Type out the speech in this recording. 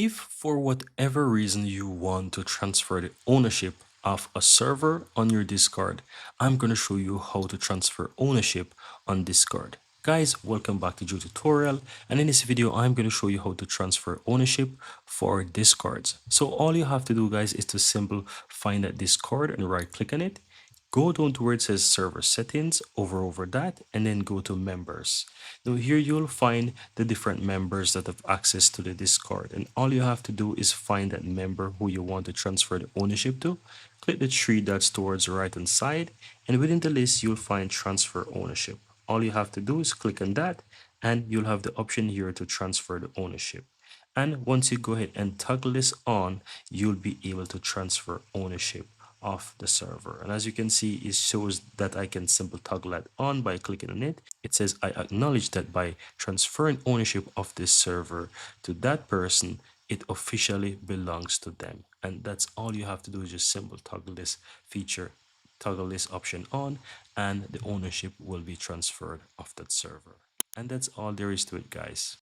If for whatever reason you want to transfer the ownership of a server on your Discord, I'm going to show you how to transfer ownership on Discord. Guys, welcome back to Joe Tutorial, and in this video I'm going to show you how to transfer ownership for Discords. So all you have to do, guys, is to simply find that Discord and right click on it. Go down to where it says server settings, over that, and then go to members. Now here you'll find the different members that have access to the Discord, and all you have to do is find that member who you want to transfer the ownership to. Click the three dots towards the right hand side, and within the list you'll find transfer ownership. All you have to do is click on that, and you'll have the option here to transfer the ownership. And once you go ahead and toggle this on, you'll be able to transfer ownership of the server. And as you can see, it shows that I can simply toggle that on by clicking on it. It says I acknowledge that by transferring ownership of this server to that person, it officially belongs to them. And that's all you have to do is just simply toggle this feature, toggle this option on, and the ownership will be transferred of that server. And that's all there is to it, guys.